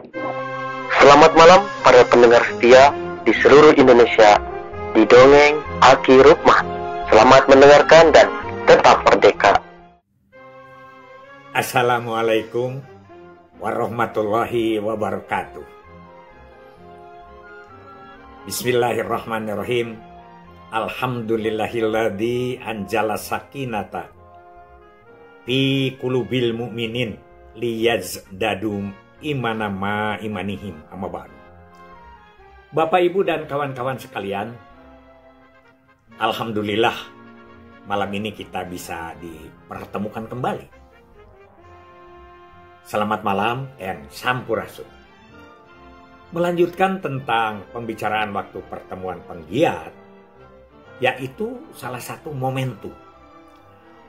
Selamat malam para pendengar setia di seluruh Indonesia di Dongeng Aki Rukmah. Selamat mendengarkan dan tetap merdeka. Assalamualaikum warahmatullahi wabarakatuh. Bismillahirrahmanirrahim. Alhamdulillahilladzi anjala sakinata fi qulubil mu'minin liyazdadu imana ma imanihim, amma ba'du. Bapak, Ibu, dan kawan-kawan sekalian, alhamdulillah malam ini kita bisa dipertemukan kembali. Selamat malam and sampurasun. Melanjutkan tentang pembicaraan waktu pertemuan penggiat, yaitu salah satu momentum.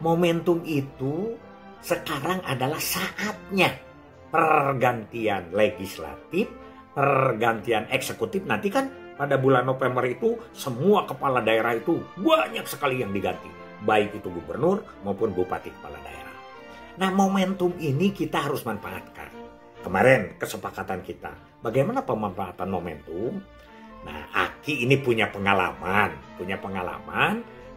Momentum itu sekarang adalah saatnya pergantian legislatif, pergantian eksekutif. Nanti kan pada bulan November itu semua kepala daerah itu banyak sekali yang diganti, baik itu gubernur maupun bupati kepala daerah. Nah, momentum ini kita harus manfaatkan. Kemarin kesepakatan kita, bagaimana pemanfaatan momentum? Nah, Aki ini punya pengalaman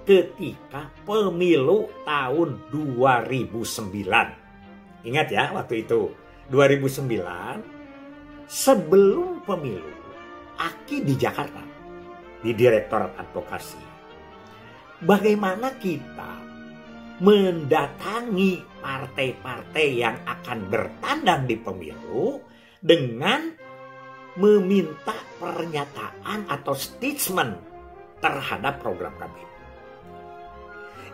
ketika pemilu tahun 2009. Ingat ya, waktu itu 2009, sebelum pemilu, Aki di Jakarta, di Direktorat Advokasi. Bagaimana kita mendatangi partai-partai yang akan bertandang di pemilu dengan meminta pernyataan atau statement terhadap program kami.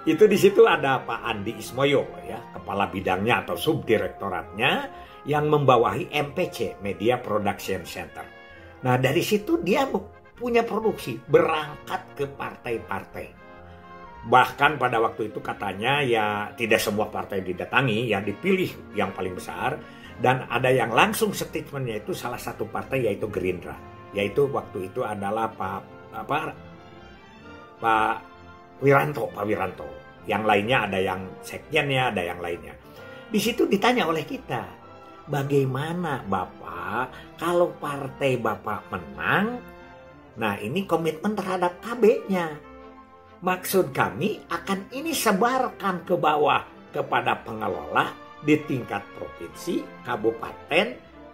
Itu di situ ada Pak Andi Ismoyo ya, kepala bidangnya atau subdirektoratnya yang membawahi MPC, Media Production Center. Nah, dari situ dia punya produksi berangkat ke partai-partai. Bahkan pada waktu itu katanya ya tidak semua partai didatangi, ya dipilih yang paling besar. Dan ada yang langsung statementnya itu salah satu partai yaitu Gerindra. Yaitu waktu itu adalah Pak Wiranto. Yang lainnya ada yang sekjennya, ada yang lainnya. Di situ ditanya oleh kita, bagaimana Bapak kalau partai Bapak menang? Nah, ini komitmen terhadap KB-nya. Maksud kami akan ini sebarkan ke bawah kepada pengelola di tingkat provinsi, kabupaten,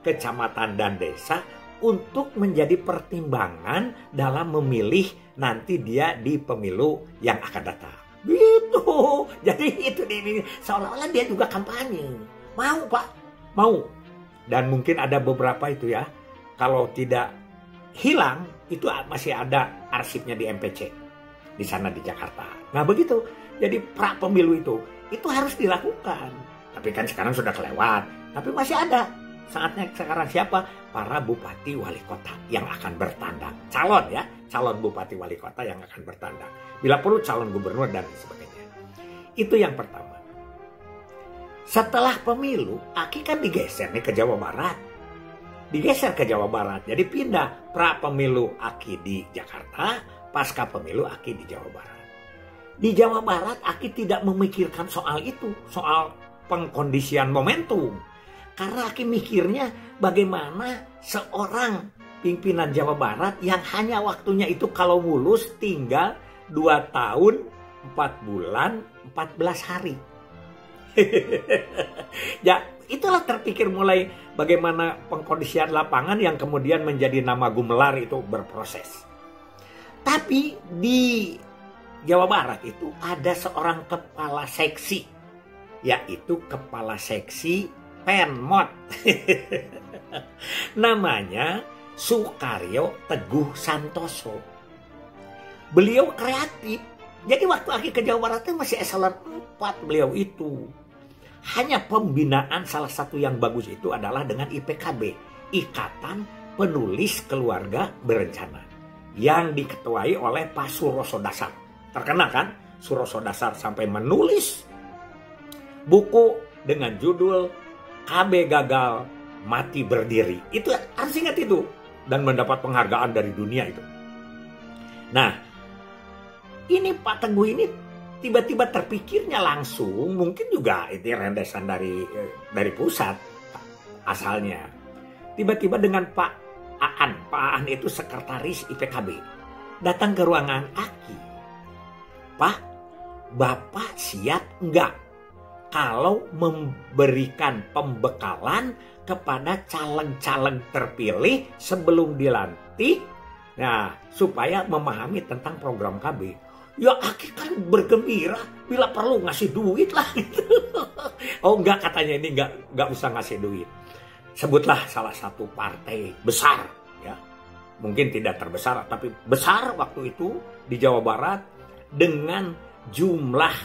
kecamatan, dan desa untuk menjadi pertimbangan dalam memilih nanti dia di pemilu yang akan datang. Gitu. Jadi itu seolah-olah dia juga kampanye. Mau Pak, mau. Dan mungkin ada beberapa itu ya, kalau tidak hilang itu masih ada arsipnya di MPC. Di sana di Jakarta. Nah begitu. Jadi pra pemilu itu harus dilakukan. Tapi kan sekarang sudah kelewat. Tapi masih ada. Saatnya sekarang siapa? Para bupati wali kota yang akan bertandang. Calon ya. Calon bupati wali kota yang akan bertandang. Bila perlu calon gubernur dan sebagainya. Itu yang pertama. Setelah pemilu, Aki kan digeser nih ke Jawa Barat. Digeser ke Jawa Barat. Jadi pindah pra pemilu Aki di Jakarta. Pasca pemilu Aki di Jawa Barat. Di Jawa Barat Aki tidak memikirkan soal itu, soal pengkondisian momentum. Karena Aki mikirnya bagaimana seorang pimpinan Jawa Barat yang hanya waktunya itu kalau lulus tinggal 2 tahun, 4 bulan, 14 hari. Ya, itulah terpikir mulai bagaimana pengkondisian lapangan yang kemudian menjadi nama Gumelar itu berproses. Tapi di Jawa Barat itu ada seorang kepala seksi, yaitu kepala seksi Penmot. Namanya Sukaryo Teguh Santoso. Beliau kreatif. Jadi waktu Aki ke Jawa Barat itu masih eselon 4 beliau itu. Hanya pembinaan salah satu yang bagus itu adalah dengan IPKB, Ikatan Penulis Keluarga Berencana, yang diketuai oleh Pak Suroso Dasar. Terkenal kan? Suroso Dasar sampai menulis buku dengan judul KB Gagal Mati Berdiri. Itu harus ingat itu. Dan mendapat penghargaan dari dunia itu. Nah, ini Pak Teguh ini tiba-tiba terpikirnya langsung, mungkin juga itu rendesan dari pusat asalnya. tiba-tiba dengan Pak Aan itu sekretaris IPKB, datang ke ruangan Aki. Pak, Bapak siap enggak kalau memberikan pembekalan kepada caleg-caleg terpilih sebelum dilantik, nah supaya memahami tentang program KB. Ya Aki kan bergembira, bila perlu ngasih duit lah. Oh enggak, katanya ini enggak usah ngasih duit. Sebutlah salah satu partai besar, ya mungkin tidak terbesar tapi besar waktu itu di Jawa Barat dengan jumlah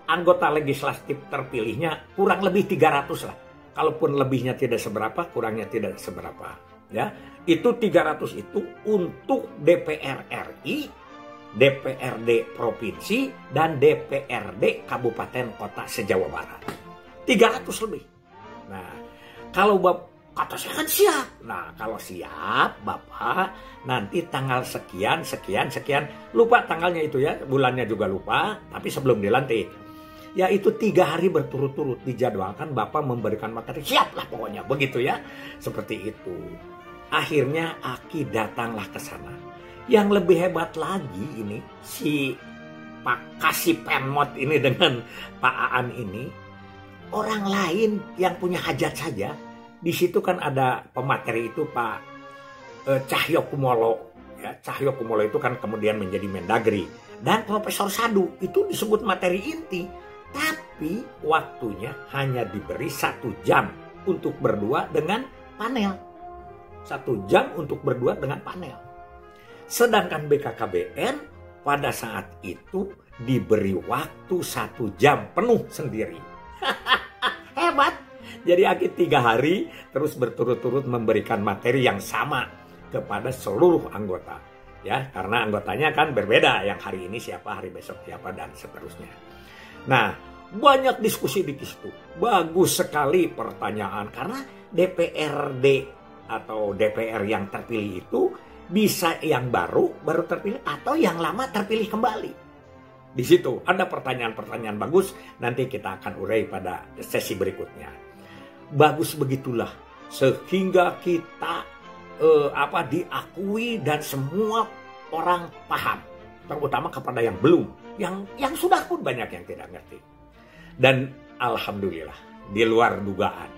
anggota legislatif terpilihnya kurang lebih 300 lah. Kalaupun lebihnya tidak seberapa, kurangnya tidak seberapa. Ya, itu 300 itu untuk DPR RI, DPRD provinsi, dan DPRD kabupaten kota se-Jawa Barat. 300 lebih. Nah, kalau kata saya kan siap. Nah, kalau siap, Bapak nanti tanggal sekian. Lupa tanggalnya itu ya, bulannya juga lupa, tapi sebelum dilantik. Yaitu 3 hari berturut-turut dijadwalkan Bapak memberikan materi. Siap lah pokoknya, begitu ya. Seperti itu. Akhirnya Aki datanglah ke sana. Yang lebih hebat lagi ini, si Pak Kasih Penmot ini dengan Pak Aan ini, orang lain yang punya hajat saja, di situ kan ada pemateri itu Pak Cahyokumolo. Ya, Cahyokumolo itu kan kemudian menjadi Mendagri. Dan Profesor Sadu itu disebut materi inti. Tapi waktunya hanya diberi 1 jam untuk berdua dengan panel. 1 jam untuk berdua dengan panel. Sedangkan BKKBN pada saat itu diberi waktu 1 jam penuh sendiri. Hebat. Jadi Aki 3 hari terus berturut-turut memberikan materi yang sama kepada seluruh anggota. Ya, karena anggotanya kan berbeda. Yang hari ini siapa, hari besok siapa, dan seterusnya. Nah, banyak diskusi di situ. Bagus sekali pertanyaan. Karena DPRD atau DPR yang terpilih itu bisa yang baru terpilih atau yang lama terpilih kembali. Di situ ada pertanyaan-pertanyaan bagus. Nanti kita akan urai pada sesi berikutnya. Bagus begitulah. Sehingga kita diakui dan semua orang paham. Terutama kepada yang belum. Yang sudah pun banyak yang tidak ngerti. Dan alhamdulillah di luar dugaan.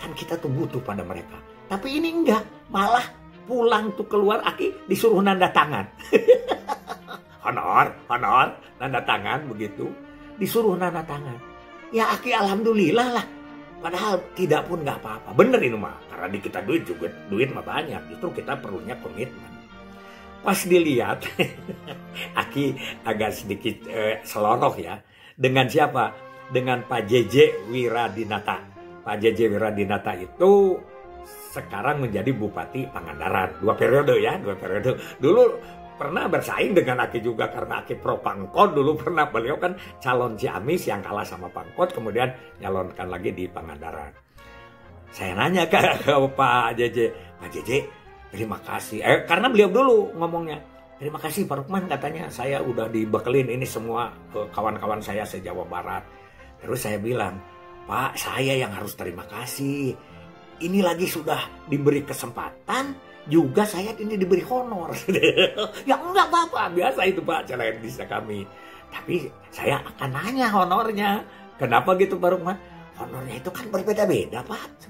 Kan kita tuh butuh pada mereka. Tapi ini enggak. Malah pulang tuh keluar Aki disuruh nanda tangan. honor, nanda tangan begitu. Disuruh nanda tangan. Ya Aki alhamdulillah lah. Padahal tidak pun nggak apa-apa. Bener ini mah. Karena di kita duit mah banyak. Justru kita perlunya komitmen. Pas dilihat, Aki agak sedikit seloroh ya. Dengan siapa? Dengan Pak JJ Wiradinata. Pak JJ Wiradinata itu sekarang menjadi Bupati Pangandaran. 2 periode ya, 2 periode. Dulu pernah bersaing dengan Aki juga karena Aki pro Pangkot. Dulu pernah, beliau kan calon Ciamis yang kalah sama Pangkot, kemudian nyalonkan lagi di Pangandaran. Saya nanya ke Pak JJ, Pak JJ, terima kasih. Karena beliau dulu ngomongnya, terima kasih Pak Rukman, katanya saya udah dibekelin ini semua kawan-kawan saya se-Jawa Barat. Terus saya bilang, Pak, saya yang harus terima kasih. Ini lagi sudah diberi kesempatan, juga saya ini diberi honor. Ya enggak apa-apa, biasa itu Pak, cara Indonesia kami. Tapi saya akan nanya honornya. Kenapa gitu Pak Rukman? Honornya itu kan berbeda-beda Pak.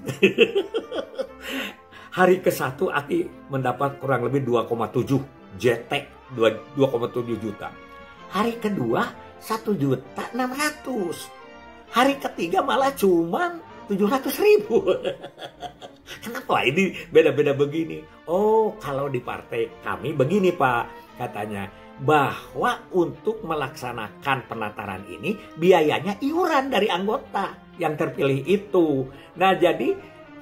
Hari ke-1 Aki mendapat kurang lebih 2,7 JT, 2,7 juta. Hari kedua 1.600.000. Hari ketiga malah cuma 700.000. Kenapa ini beda-beda begini? Oh, kalau di partai kami begini Pak, katanya, bahwa untuk melaksanakan penataran ini biayanya iuran dari anggota yang terpilih itu. Nah, jadi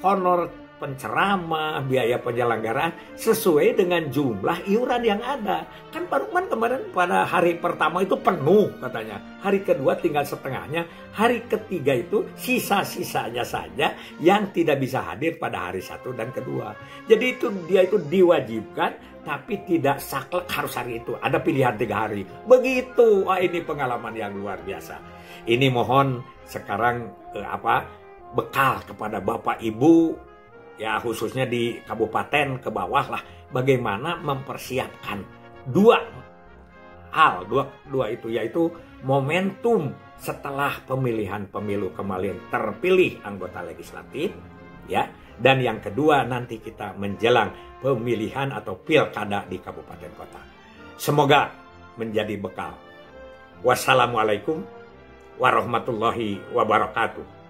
honor penceramah, biaya penyelenggaraan sesuai dengan jumlah iuran yang ada. Kan Pak Rukman kemarin pada hari pertama itu penuh katanya. Hari kedua tinggal setengahnya. Hari ketiga itu sisa-sisanya saja yang tidak bisa hadir pada hari 1 dan kedua. Jadi itu dia itu diwajibkan tapi tidak saklek harus hari itu. Ada pilihan 3 hari. Begitu. Wah, ini pengalaman yang luar biasa. Ini mohon sekarang bekal kepada Bapak Ibu, ya khususnya di kabupaten ke bawah lah, bagaimana mempersiapkan dua hal, dua itu, yaitu momentum setelah pemilihan pemilu kemarin terpilih anggota legislatif, ya, dan yang kedua nanti kita menjelang pemilihan atau pilkada di kabupaten kota. Semoga menjadi bekal. Wassalamualaikum warahmatullahi wabarakatuh.